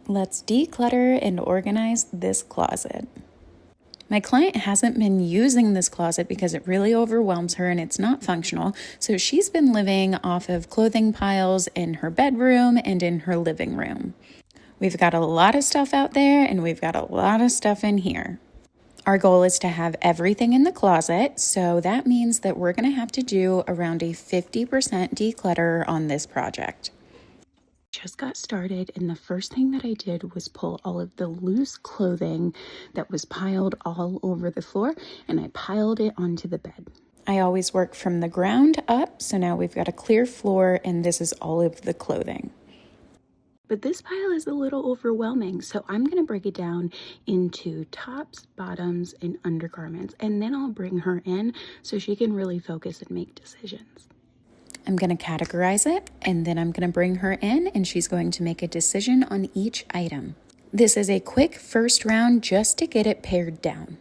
Let's declutter and organize this closet. My client hasn't been using this closet because it really overwhelms her and it's not functional, so she's been living off of clothing piles in her bedroom and in her living room. We've got a lot of stuff out there and we've got a lot of stuff in here. Our goal is to have everything in the closet, so that means that we're going to have to do around a 50% declutter on this project. Just got started, and the first thing that I did was pull all of the loose clothing that was piled all over the floor, and I piled it onto the bed. I always work from the ground up, so now we've got a clear floor, and this is all of the clothing. But this pile is a little overwhelming, so I'm going to break it down into tops, bottoms, and undergarments, and then I'll bring her in so she can really focus and make decisions. I'm going to categorize it, and then I'm going to bring her in, and she's going to make a decision on each item. This is a quick first round just to get it pared down.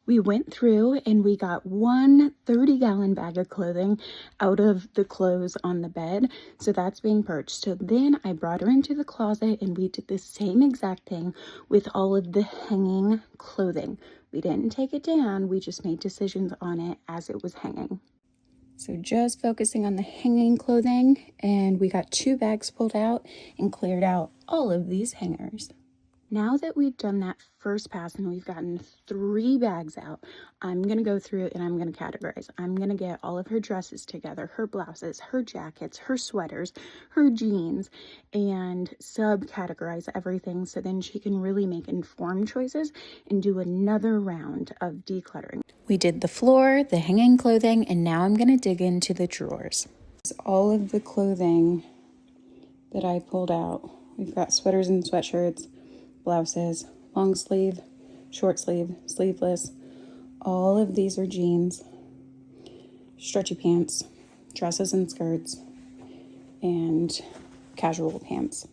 We went through and we got one 30-gallon bag of clothing out of the clothes on the bed, so that's being purged. So then I brought her into the closet and we did the same exact thing with all of the hanging clothing. We didn't take it down, we just made decisions on it as it was hanging. So just focusing on the hanging clothing, and we got 2 bags pulled out and cleared out all of these hangers. Now that we've done that first pass and we've gotten 3 bags out, I'm going to go through and I'm going to categorize. I'm going to get all of her dresses together, her blouses, her jackets, her sweaters, her jeans, and subcategorize everything so then she can really make informed choices and do another round of decluttering. We did the floor, the hanging clothing, and now I'm going to dig into the drawers. All of the clothing that I pulled out. We've got sweaters and sweatshirts, blouses, long sleeve, short sleeve, sleeveless. All of these are jeans, stretchy pants, dresses and skirts, and casual pants.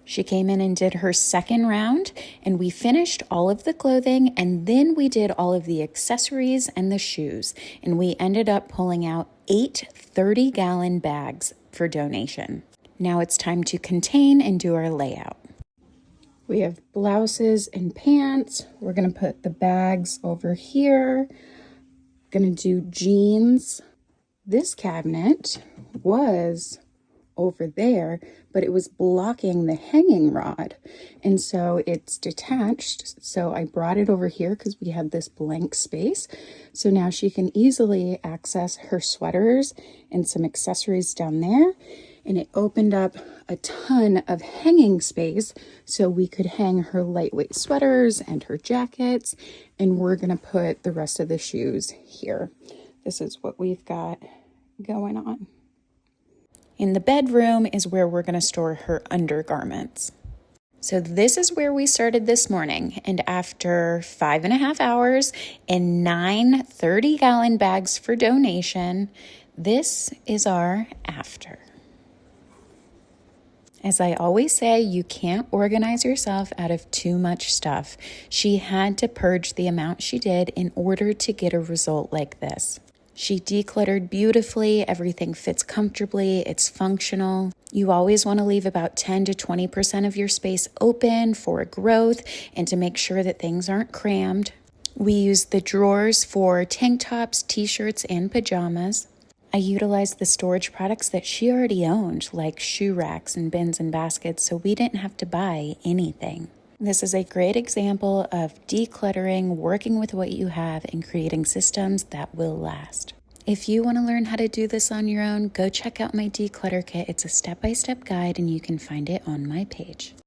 She came in and did her second round, and we finished all of the clothing, and then we did all of the accessories and the shoes, and we ended up pulling out 8 30-gallon bags for donation. Now it's time to contain and do our layout. We have blouses and pants. We're going to put the bags over here. Going to do jeans. This cabinet was over there, but it was blocking the hanging rod. And so it's detached. So I brought it over here because we had this blank space. So now she can easily access her sweaters and some accessories down there. And it opened up a ton of hanging space so we could hang her lightweight sweaters and her jackets, and we're going to put the rest of the shoes here. This is what we've got going on. In the bedroom is where we're going to store her undergarments. So this is where we started this morning, and after 5.5 hours and 9 30-gallon bags for donation, this is our after. As I always say, you can't organize yourself out of too much stuff. She had to purge the amount she did in order to get a result like this. She decluttered beautifully, everything fits comfortably, it's functional. You always want to leave about 10 to 20% of your space open for growth and to make sure that things aren't crammed. We use the drawers for tank tops, t-shirts, and pajamas. I utilized the storage products that she already owned, like shoe racks and bins and baskets, so we didn't have to buy anything. This is a great example of decluttering, working with what you have, and creating systems that will last. If you want to learn how to do this on your own, go check out my declutter kit. It's a step-by-step guide, and you can find it on my page.